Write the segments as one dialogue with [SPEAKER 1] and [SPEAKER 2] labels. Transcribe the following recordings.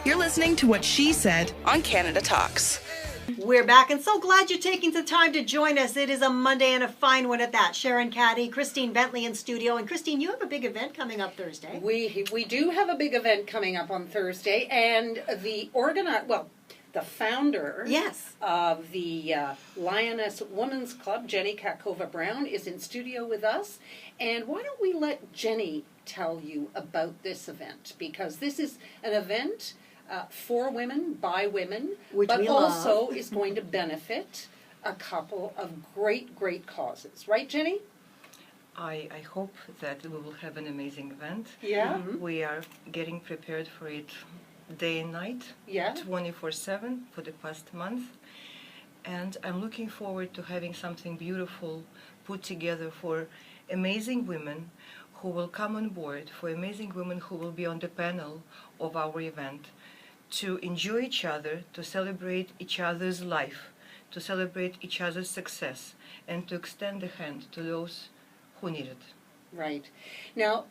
[SPEAKER 1] You're listening to What She Said on Canada Talks.
[SPEAKER 2] We're back and so glad you're taking the time to join us. It is a Monday and a fine one at that. Sharon Caddy, Christine Bentley in studio. And Christine, you have a big event coming up Thursday.
[SPEAKER 3] We do have a big event coming up on Thursday, and the founder of the Lioness Women's Club, Jenny Katkova-Brown, is in studio with us. And why don't we let Jenny tell you about this event? Because this is an event for women, by women, but also is going to benefit a couple of great causes. Right, Jenny?
[SPEAKER 4] I hope that we will have an amazing event.
[SPEAKER 3] Yeah.
[SPEAKER 4] Mm-hmm. We are getting prepared for it day and night, 24/7 for the past month. And I'm looking forward to having something beautiful put together for amazing women who will come on board, for amazing women who will be on the panel of our event, to enjoy each other, to celebrate each other's life, to celebrate each other's success, and to extend the hand to those who need it.
[SPEAKER 3] Right. Now,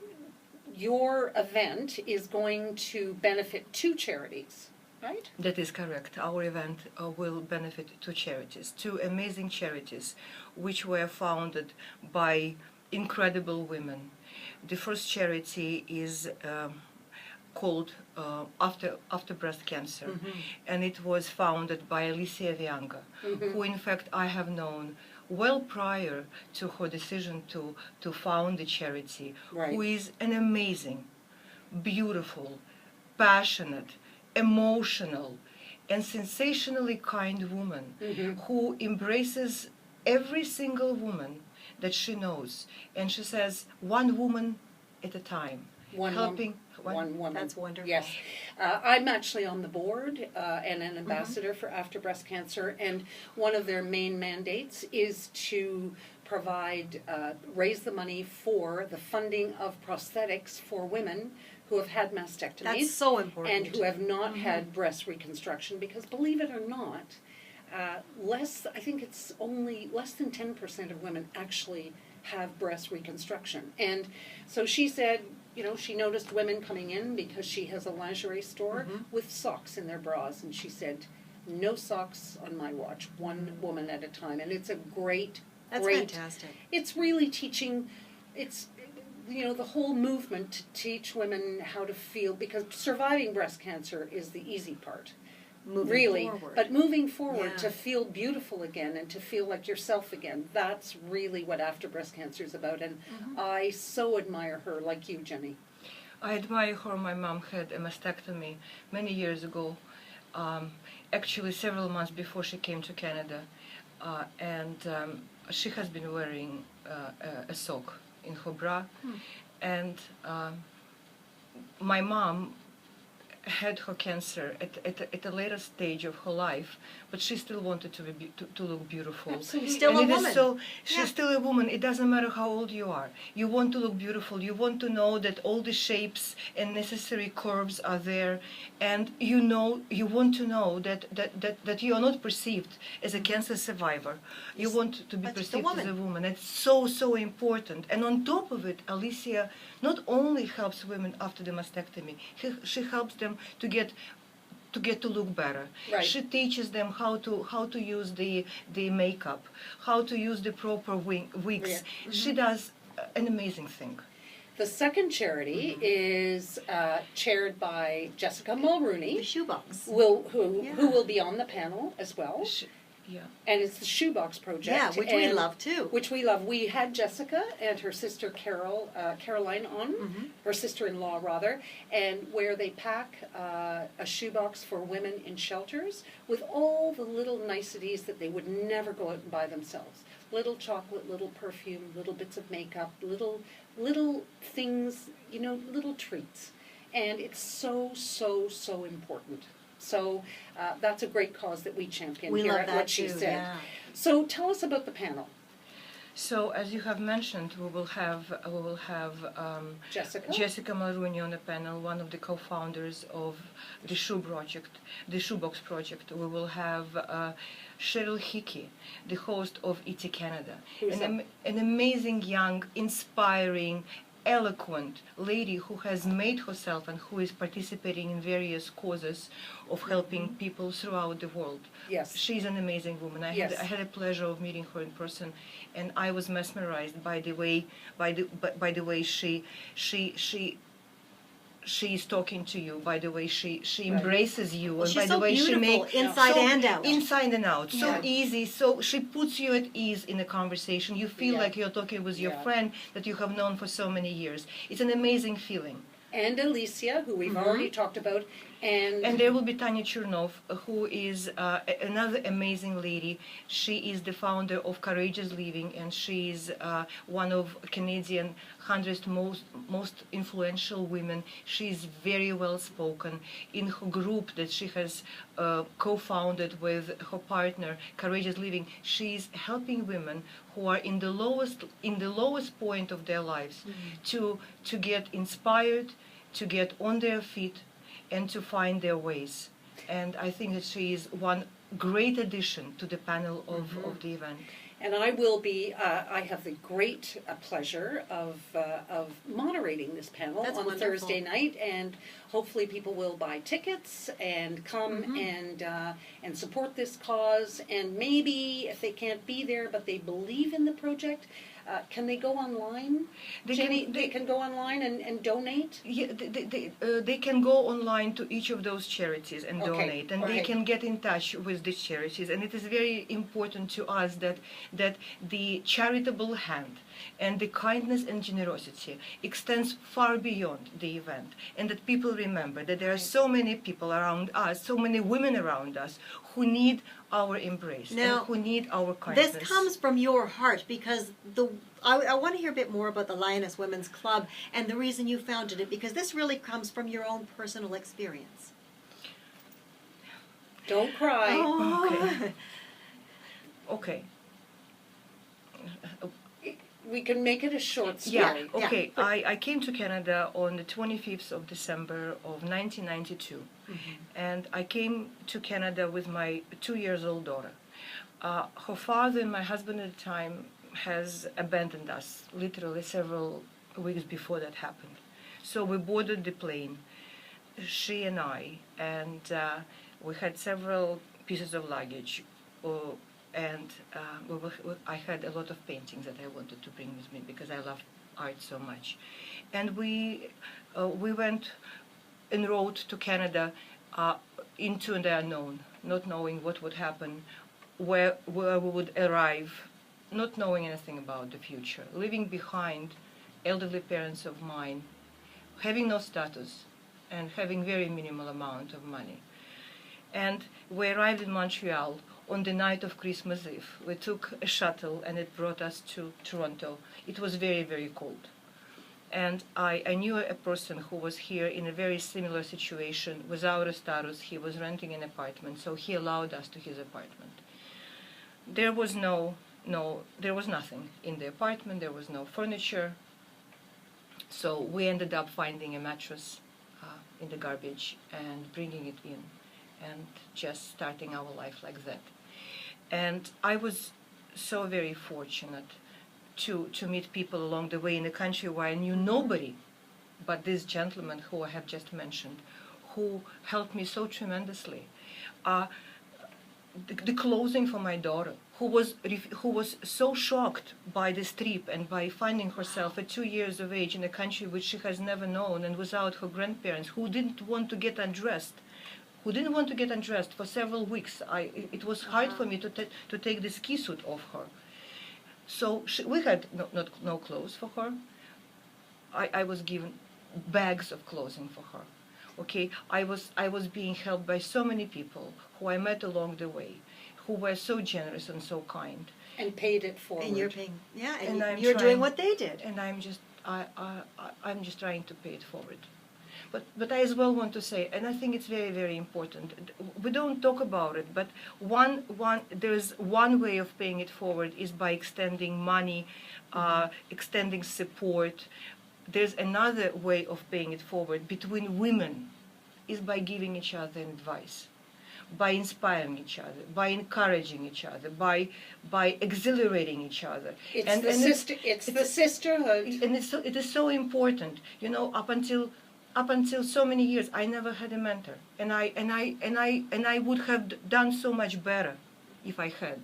[SPEAKER 3] your event is going to benefit two charities, right?
[SPEAKER 4] That is correct. Our event will benefit two charities, two amazing charities, which were founded by incredible women. The first charity is called After Breast Cancer, and it was founded by Alicia Vianga, who in fact I have known well prior to her decision to found the charity, who is an amazing, beautiful, passionate, emotional, and sensationally kind woman who embraces every single woman that she knows, and she says one woman at a time.
[SPEAKER 3] One woman.
[SPEAKER 2] That's wonderful.
[SPEAKER 3] Yes. I'm actually on the board and an ambassador for After Breast Cancer, and one of their main mandates is to provide, raise the money for the funding of prosthetics for women who have had mastectomies.
[SPEAKER 2] That's so important.
[SPEAKER 3] And who have not had breast reconstruction, because believe it or not, I think it's only less than 10% of women actually have breast reconstruction. And so she said, you know, she noticed women coming in because she has a lingerie store with socks in their bras, and she said, no socks on my watch, one woman at a time. And it's a great,
[SPEAKER 2] fantastic.
[SPEAKER 3] It's really teaching, it's, you know, the whole movement to teach women how to feel, because surviving breast cancer is the easy part. Moving forward. But moving forward to feel beautiful again and to feel like yourself again, that's really what After Breast Cancer is about. And I so admire her, like you, Jenny.
[SPEAKER 4] I admire her. My mom had a mastectomy many years ago, actually several months before she came to Canada, and she has been wearing a sock in her bra, and my mom had her cancer at a later stage of her life, but she still wanted to look beautiful.
[SPEAKER 3] Absolutely.
[SPEAKER 2] Still a woman.
[SPEAKER 4] She's still a woman. It doesn't matter how old you are. You want to look beautiful. You want to know that all the shapes and necessary curves are there, and you want to know that you are not perceived as a cancer survivor. You want to be perceived as a woman. It's so important. And on top of it, Alicia not only helps women after the mastectomy, she helps them to get to look better.
[SPEAKER 3] Right.
[SPEAKER 4] She teaches them how to use the makeup, how to use the proper wigs.
[SPEAKER 3] Yeah.
[SPEAKER 4] She does an amazing thing.
[SPEAKER 3] The second charity is chaired by Jessica Mulroney,
[SPEAKER 2] The Shoebox.
[SPEAKER 3] who will be on the panel as well.
[SPEAKER 4] Yeah.
[SPEAKER 3] And it's the Shoebox Project.
[SPEAKER 2] Yeah, which we love too.
[SPEAKER 3] Which we love. We had Jessica and her sister Caroline on, her sister-in-law rather, and where they pack a shoebox for women in shelters with all the little niceties that they would never go out and buy themselves. Little chocolate, little perfume, little bits of makeup, little things, you know, little treats. And it's so important. So that's a great cause that we champion here at What She Said.
[SPEAKER 2] Yeah.
[SPEAKER 3] So tell us about the panel.
[SPEAKER 4] So as you have mentioned, we will have Jessica Mulroney on the panel, one of the co-founders of the Shoebox Project. We will have Cheryl Hickey, the host of ET Canada, an amazing, young, inspiring, eloquent lady who has made herself and who is participating in various causes of helping people throughout the world.
[SPEAKER 3] Yes.
[SPEAKER 4] She's an amazing woman. I
[SPEAKER 3] Yes.
[SPEAKER 4] had a pleasure of meeting her in person, and I was mesmerized by the way she is talking to you, by the way she embraces you,
[SPEAKER 2] Well,
[SPEAKER 4] and
[SPEAKER 2] she's
[SPEAKER 4] by the
[SPEAKER 2] so
[SPEAKER 4] way she
[SPEAKER 2] beautiful
[SPEAKER 4] makes
[SPEAKER 2] inside and out.
[SPEAKER 4] inside and out, so
[SPEAKER 3] Yeah.
[SPEAKER 4] easy. So she puts you at ease in a conversation. You feel
[SPEAKER 3] Yeah.
[SPEAKER 4] like you're talking with your
[SPEAKER 3] Yeah.
[SPEAKER 4] friend that you have known for so many years. It's an amazing feeling.
[SPEAKER 3] And Alicia, who we've already talked about,
[SPEAKER 4] And there will be Tanya Chernova, who is another amazing lady. She is the founder of Courageous Living, and she is one of Canadian 100 most influential women. She is very well spoken. In her group that she has co-founded with her partner, Courageous Living, she is helping women who are in the lowest point of their lives to get inspired, to get on their feet, and to find their ways. And I think that she is one great addition to the panel of the event.
[SPEAKER 3] And I will be, I have the great pleasure of moderating this panel
[SPEAKER 2] That's
[SPEAKER 3] on
[SPEAKER 2] wonderful.
[SPEAKER 3] Thursday night, and hopefully people will buy tickets and come and support this cause, and maybe if they can't be there but they believe in the project, can they go online? They can go online and donate?
[SPEAKER 4] Yeah, they can go online to each of those charities and
[SPEAKER 3] Okay,
[SPEAKER 4] donate, and they
[SPEAKER 3] right.
[SPEAKER 4] can get in touch with these charities. And it is very important to us that the charitable hand and the kindness and generosity extends far beyond the event, and that people remember that there are so many people around us, so many women around us who need our embrace
[SPEAKER 2] Now,
[SPEAKER 4] and who need our kindness.
[SPEAKER 2] This comes from your heart because I want to hear a bit more about the Lioness Women's Club and the reason you founded it, because this really comes from your own personal experience.
[SPEAKER 3] Don't cry.
[SPEAKER 4] Okay. Okay.
[SPEAKER 3] We can make it a short story.
[SPEAKER 4] Yeah, okay. I came to Canada on the 25th of December of 1992. And I came to Canada with my 2-year-old daughter. Her father and my husband at the time has abandoned us literally several weeks before that happened. So we boarded the plane, she and I, and we had several pieces of luggage. And I had a lot of paintings that I wanted to bring with me because I love art so much. And we went en route to Canada into the unknown, not knowing what would happen, where we would arrive, not knowing anything about the future, leaving behind elderly parents of mine, having no status, and having very minimal amount of money. And we arrived in Montreal on the night of Christmas Eve. We took a shuttle and it brought us to Toronto. It was very, very cold. And I knew a person who was here in a very similar situation without a status. He was renting an apartment, so he allowed us to his apartment. There was there was nothing in the apartment. There was no furniture. So we ended up finding a mattress in the garbage and bringing it in and just starting our life like that. And I was so very fortunate to meet people along the way in a country where I knew nobody but this gentleman who I have just mentioned, who helped me so tremendously. The clothing for my daughter, who was so shocked by this trip and by finding herself at 2 years of age in a country which she has never known and without her grandparents, who didn't want to get undressed for several weeks. It was hard for me to take the ski suit off her. So we had no clothes for her. I was given bags of clothing for her. Okay, I was being helped by so many people who I met along the way, who were so generous and so kind.
[SPEAKER 3] And paid it forward.
[SPEAKER 2] And you're paying, yeah,
[SPEAKER 4] And I'm
[SPEAKER 2] you're doing
[SPEAKER 4] trying-
[SPEAKER 2] what they did.
[SPEAKER 4] And I'm just trying to pay it forward. But I as well want to say, and I think it's very, very important. We don't talk about it, but there's one way of paying it forward is by extending money, extending support. There's another way of paying it forward between women, is by giving each other advice, by inspiring each other, by encouraging each other, by exhilarating each other.
[SPEAKER 3] It's the sisterhood.
[SPEAKER 4] And it is so important. You know, up until so many years, I never had a mentor, and I would have done so much better if I had.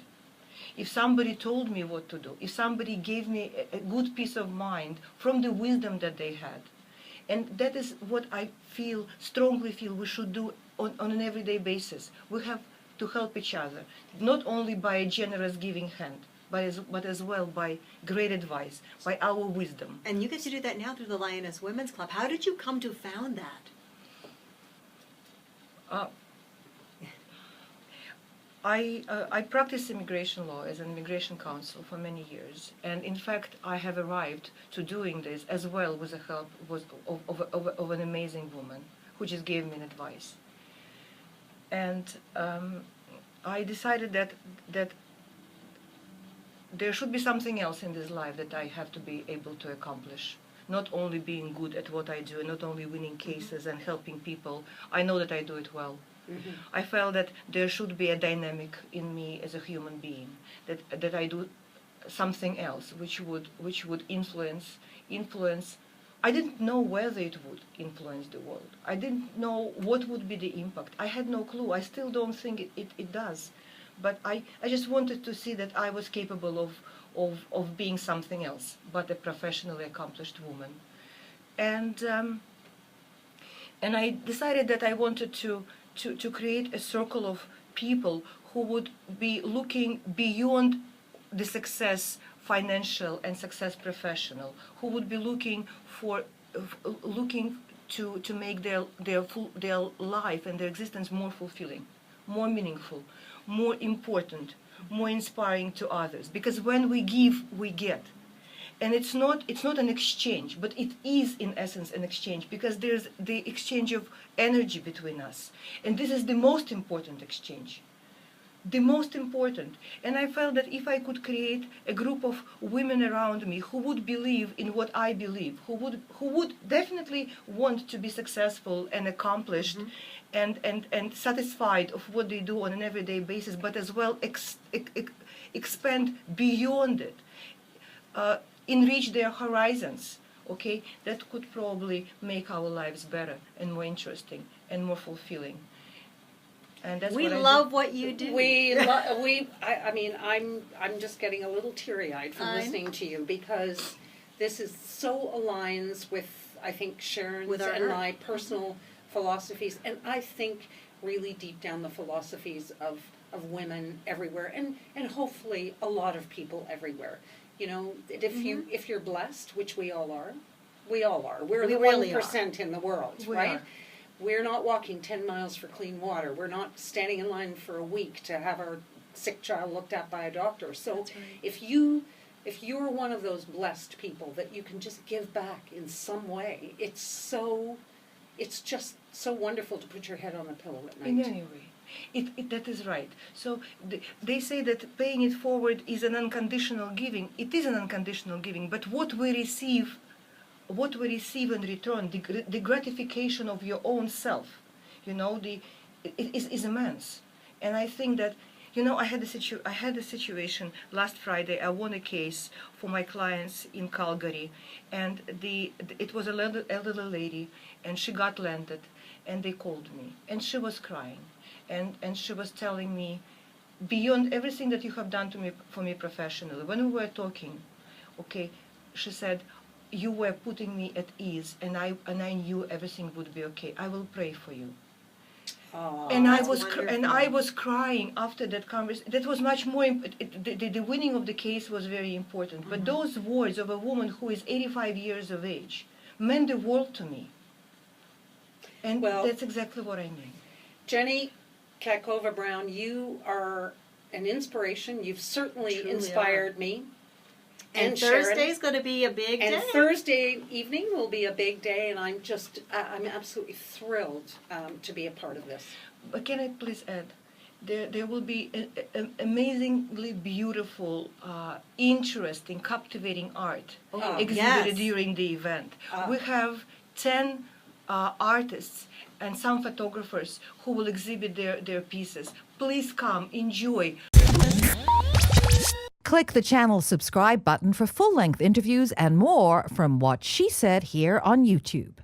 [SPEAKER 4] If somebody told me what to do, if somebody gave me a good peace of mind from the wisdom that they had. And that is what I strongly feel we should do on an everyday basis. We have to help each other, not only by a generous giving hand, but as well by great advice, by our wisdom.
[SPEAKER 2] And you get to do that now through the Lioness Women's Club. How did you come to found that?
[SPEAKER 4] I practiced immigration law as an immigration counsel for many years, and in fact I have arrived to doing this as well with the help of an amazing woman who just gave me an advice. And I decided that there should be something else in this life that I have to be able to accomplish. Not only being good at what I do, and not only winning cases and helping people. I know that I do it well. Mm-hmm. I felt that there should be a dynamic in me as a human being, that I do something else which would influence. I didn't know whether it would influence the world. I didn't know what would be the impact. I had no clue. I still don't think it does. But I just wanted to see that I was capable of being something else but a professionally accomplished woman. And I decided that I wanted to create a circle of people who would be looking beyond the success financial and success professional, who would be looking to make their life and their existence more fulfilling, more meaningful, more important, more inspiring to others. Because when we give, we get. And it's not an exchange, but it is in essence an exchange, because there's the exchange of energy between us. And this is the most important exchange. The most important. And I felt that if I could create a group of women around me who would believe in what I believe, who would definitely want to be successful and accomplished, and satisfied of what they do on an everyday basis, but as well expand beyond it. Enrich their horizons, okay? That could probably make our lives better and more interesting and more fulfilling. And that's
[SPEAKER 2] we
[SPEAKER 4] what
[SPEAKER 2] love what you do.
[SPEAKER 3] I mean, I'm just getting a little teary-eyed from listening to you, because this is so aligns with, I think, Sharon's and my personal philosophies, and I think really deep down the philosophies of women everywhere, and hopefully a lot of people everywhere. You know, if you're blessed, which we all are. We're the
[SPEAKER 2] really
[SPEAKER 3] 1% in the world, right? We're not walking 10 miles for clean water. We're not standing in line for a week to have our sick child looked at by a doctor. So if you're one of those blessed people that you can just give back in some way, it's just so wonderful to put your head on a pillow at night.
[SPEAKER 4] In any way. That is right. So they say that paying it forward is an unconditional giving. It is an unconditional giving, but what we receive in return, the gratification of your own self, you know, is immense. And I think that, you know, I had a situation last Friday. I won a case for my clients in Calgary, and it was an elderly lady, and she got landed, and they called me, and she was crying. And she was telling me, beyond everything that you have done for me professionally, when we were talking, okay, she said, you were putting me at ease, and I knew everything would be okay. I will pray for you.
[SPEAKER 3] Oh,
[SPEAKER 4] and I was crying after that conversation. That was much more. The winning of the case was very important. But those words of a woman who is 85 years of age meant the world to me. And that's exactly what I mean.
[SPEAKER 3] Jenny Katkova-Brown, you are an inspiration. You've certainly inspired me.
[SPEAKER 2] And Thursday's going to be a big day.
[SPEAKER 3] And Thursday evening will be a big day, and I'm absolutely thrilled to be a part of this.
[SPEAKER 4] But can I please add, there will be amazingly beautiful, interesting, captivating art exhibited during the event. We have 10 artists and some photographers who will exhibit their pieces. Please come, enjoy.
[SPEAKER 5] Click the channel subscribe button for full-length interviews and more from What She Said here on YouTube.